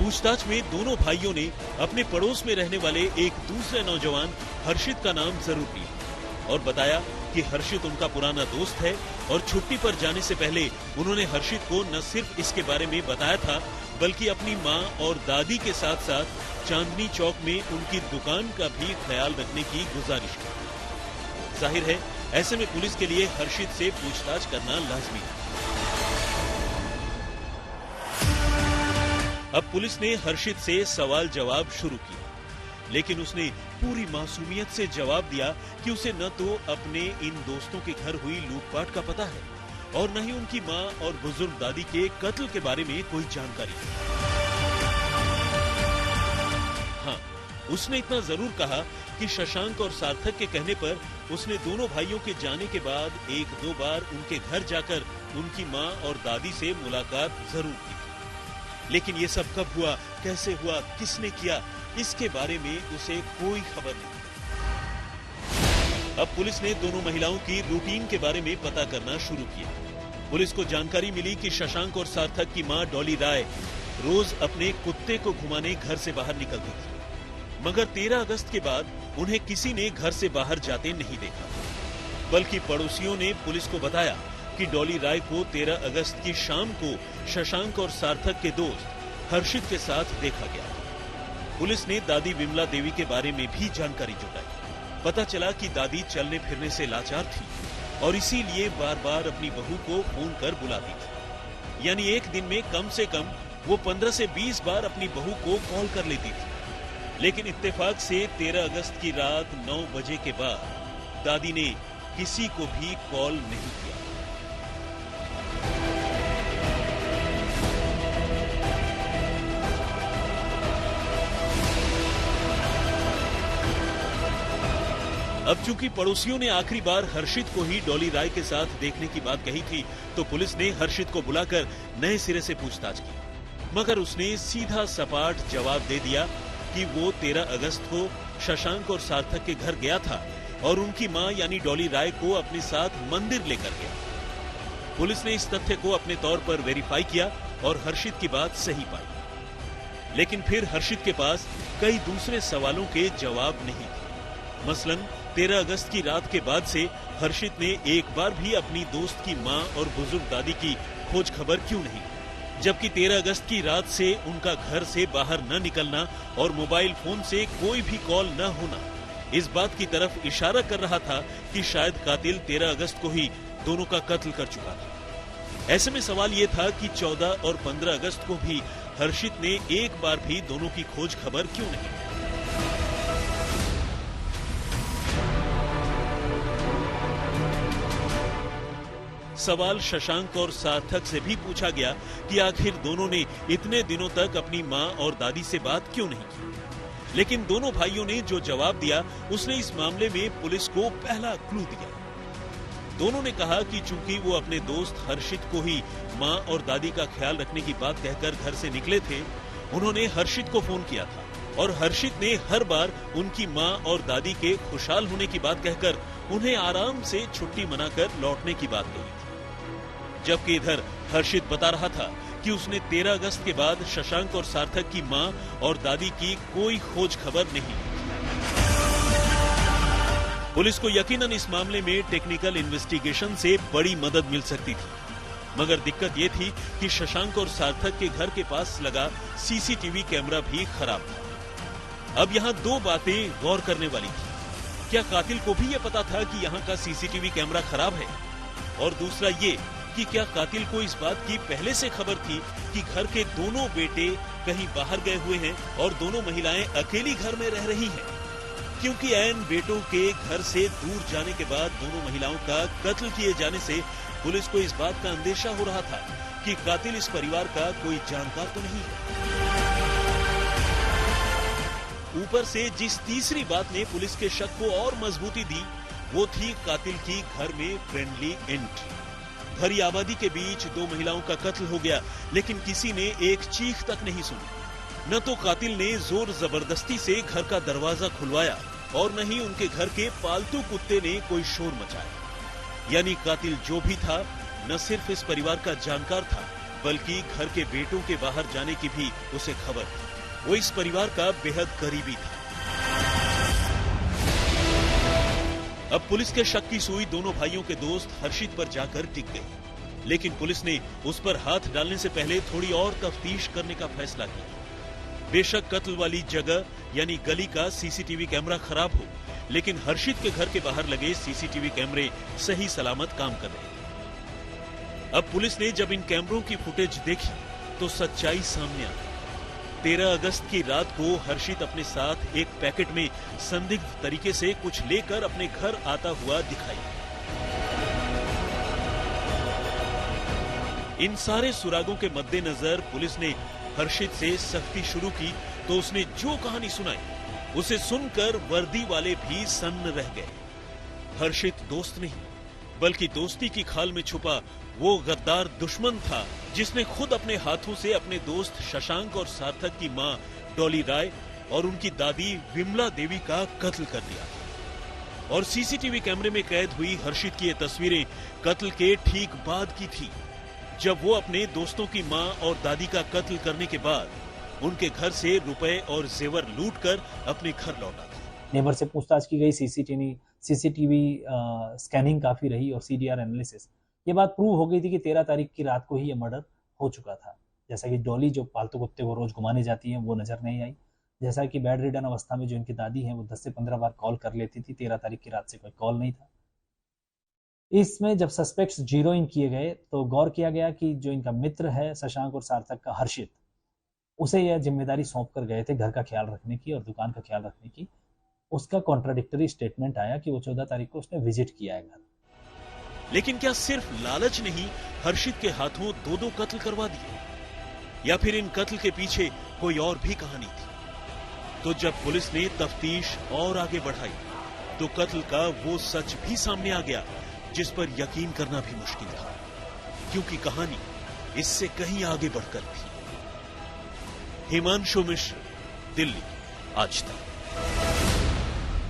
पूछताछ में दोनों भाइयों ने अपने पड़ोस में रहने वाले एक दूसरे नौजवान हर्षित का नाम जरूर लिया और बताया कि हर्षित उनका पुराना दोस्त है और छुट्टी पर जाने से पहले उन्होंने हर्षित को न सिर्फ इसके बारे में बताया था, बल्कि अपनी मां और दादी के साथ साथ चांदनी चौक में उनकी दुकान का भी ख्याल रखने की गुजारिश की। जाहिर है, ऐसे में पुलिस के लिए हर्षित से पूछताछ करना लाजमी है। अब पुलिस ने हर्षित से सवाल जवाब शुरू किया, लेकिन उसने पूरी मासूमियत से जवाब दिया कि उसे न तो अपने इन दोस्तों के घर हुई लूटपाट का पता है और न ही उनकी मां और बुजुर्ग दादी के कत्ल के बारे में कोई जानकारी है। हाँ, उसने इतना जरूर कहा कि शशांक और सार्थक के कहने पर उसने दोनों भाइयों के जाने के बाद 1-2 बार उनके घर जाकर उनकी मां और दादी से मुलाकात जरूर की, लेकिन ये सब कब हुआ, कैसे हुआ, किसने किया, इसके बारे में उसे कोई खबर नहीं। अब पुलिस ने दोनों महिलाओं की रूटीन के बारे में पता करना शुरू किया। पुलिस को जानकारी मिली कि शशांक और सार्थक की मां डॉली राय रोज अपने कुत्ते को घुमाने घर से बाहर निकलती थी, मगर 13 अगस्त के बाद उन्हें किसी ने घर से बाहर जाते नहीं देखा, बल्कि पड़ोसियों ने पुलिस को बताया कि डॉली राय को 13 अगस्त की शाम को शशांक और सार्थक के दोस्त हर्षित के साथ देखा गया। पुलिस ने दादी विमला देवी के बारे में भी जानकारी जुटाई। पता चला कि दादी चलने फिरने से लाचार थी और इसीलिए बार बार अपनी बहू को फोन कर बुलाती थी, यानी एक दिन में कम से कम वो 15 से 20 बार अपनी बहू को कॉल कर लेती थी। लेकिन इत्तेफाक से 13 अगस्त की रात 9 बजे के बाद दादी ने किसी को भी कॉल नहीं किया। अब चूंकि पड़ोसियों ने आखिरी बार हर्षित को ही डॉली राय के साथ देखने की बात कही थी, तो पुलिस ने हर्षित को बुलाकर नए सिरे से पूछताछ की, मगर उसने सीधा सपाट जवाब दे दिया कि वो 13 अगस्त को शशांक और सार्थक के घर गया था और उनकी मां यानी डॉली राय को अपने साथ मंदिर लेकर गया। पुलिस ने इस तथ्य को अपने तौर पर वेरीफाई किया और हर्षित की बात सही पाई, लेकिन फिर हर्षित के पास कई दूसरे सवालों के जवाब नहीं थे। मसलन 13 अगस्त की रात के बाद से हर्षित ने एक बार भी अपनी दोस्त की मां और बुजुर्ग दादी की खोज खबर क्यों नहीं, जबकि 13 अगस्त की रात से उनका घर से बाहर न निकलना और मोबाइल फोन से कोई भी कॉल न होना इस बात की तरफ इशारा कर रहा था कि शायद कातिल 13 अगस्त को ही दोनों का कत्ल कर चुका था। ऐसे में सवाल ये था कि 14 और 15 अगस्त को भी हर्षित ने एक बार भी दोनों की खोज खबर क्यों नहीं। सवाल शशांक और सार्थक से भी पूछा गया कि आखिर दोनों ने इतने दिनों तक अपनी मां और दादी से बात क्यों नहीं की, लेकिन दोनों भाइयों ने जो जवाब दिया उसने इस मामले में पुलिस को पहला क्लू दिया। दोनों ने कहा कि चूंकि वो अपने दोस्त हर्षित को ही मां और दादी का ख्याल रखने की बात कहकर घर से निकले थे, उन्होंने हर्षित को फोन किया था और हर्षित ने हर बार उनकी मां और दादी के खुशहाल होने की बात कहकर उन्हें आराम से छुट्टी मनाकर लौटने की बात कही थी। जबकि इधर हर्षित बता रहा था कि उसने 13 अगस्त के बाद शशांक और सार्थक की मां और दादी की कोई खोज खबर नहीं ली। पुलिस को यकीनन इस मामले में टेक्निकल इन्वेस्टिगेशन से बड़ी मदद मिल सकती थी, मगर दिक्कत ये थी कि शशांक और सार्थक के घर के पास लगा सीसीटीवी कैमरा भी खराब था। अब यहाँ दो बातें गौर करने वाली थी। क्या कातिल को भी ये पता था कि यहाँ का सीसीटीवी कैमरा खराब है? और दूसरा ये कि क्या कातिल को इस बात की पहले से खबर थी कि घर के दोनों बेटे कहीं बाहर गए हुए हैं और दोनों महिलाएं अकेली घर में रह रही हैं? क्योंकि ऐन बेटों के घर से दूर जाने के बाद दोनों महिलाओं का कत्ल किए जाने से पुलिस को इस बात का अंदेशा हो रहा था कि कातिल इस परिवार का कोई जानकार तो नहीं है। ऊपर से जिस तीसरी बात ने पुलिस के शक को और मजबूती दी वो थी कातिल की घर में फ्रेंडली एंट्री। भरी आबादी के बीच दो महिलाओं का कत्ल हो गया, लेकिन किसी ने एक चीख तक नहीं सुनी। न तो कातिल ने जोर जबरदस्ती से घर का दरवाजा खुलवाया और न ही उनके घर के पालतू कुत्ते ने कोई शोर मचाया। यानी कातिल जो भी था न सिर्फ इस परिवार का जानकार था, बल्कि घर के बेटों के बाहर जाने की भी उसे खबर थी। वो इस परिवार का बेहद करीबी था। अब पुलिस के शक की सुई दोनों भाइयों के दोस्त हर्षित पर जाकर टिक गई, लेकिन पुलिस ने उस पर हाथ डालने से पहले थोड़ी और तफ्तीश करने का फैसला किया। बेशक कत्ल वाली जगह यानी गली का सीसीटीवी कैमरा खराब हो, लेकिन हर्षित के घर के बाहर लगे सीसीटीवी कैमरे सही सलामत काम कर रहे थे। अब पुलिस ने जब इन कैमरों की फुटेज देखी तो सच्चाई सामने आ गई। 13 अगस्त की रात को हर्षित अपने साथ एक पैकेट में संदिग्ध तरीके से कुछ लेकर अपने घर आता हुआ दिखाई। इन सारे सुरागों के मद्देनजर पुलिस ने हर्षित से सख्ती शुरू की तो उसने जो कहानी सुनाई उसे सुनकर वर्दी वाले भी सन्न रह गए। हर्षित दोस्त नहीं बल्कि दोस्ती की खाल में छुपा वो गद्दार दुश्मन था जिसने खुद अपने हाथों से अपने दोस्त शशांक और सार्थक की मां डॉली राय और उनकी दादी विमला देवी का कत्ल कर दिया। और सीसीटीवी कैमरे में कैद हुई हर्षित की ये तस्वीरें कत्ल के ठीक बाद की थी, जब वो अपने दोस्तों की मां और दादी का कत्ल करने के बाद उनके घर से रुपए और जेवर लूटकर अपने घर लौटा था। नेबर से पूछताछ की गई, सीसीटीवी स्कैनिंग काफी रही और सीडीआर एनालिसिस, ये बात प्रूव हो गई थी कि 13 तारीख की रात को ही ये मर्डर हो चुका था। जैसा कि डॉली जो पालतू कुत्ते को रोज घुमाने जाती है वो नजर नहीं आई, जैसा कि बेड रिडन अवस्था में जो इनकी दादी है वो 10 से 15 बार कॉल कर लेती थी, 13 तारीख की रात से कोई कॉल नहीं था। इसमें जब सस्पेक्ट्स जीरो इन किए गए तो गौर किया गया कि जो इनका मित्र है शशांक और सार्थक का हर्षित, उसे यह जिम्मेदारी सौंप कर गए थे घर का ख्याल रखने की और दुकान का ख्याल रखने की। उसका कॉन्ट्राडिक्टरी स्टेटमेंट आया कि वो 14 तारीख को उसने विजिट किया है घर। लेकिन क्या सिर्फ लालच ने ही हर्षित के हाथों दो कत्ल करवा दिए, या फिर इन कत्ल के पीछे कोई और भी कहानी थी? तो जब पुलिस ने तफ्तीश और आगे बढ़ाई तो कत्ल का वो सच भी सामने आ गया जिस पर यकीन करना भी मुश्किल था, क्योंकि कहानी इससे कहीं आगे बढ़कर थी। हिमांशु मिश्र, दिल्ली, आज तक।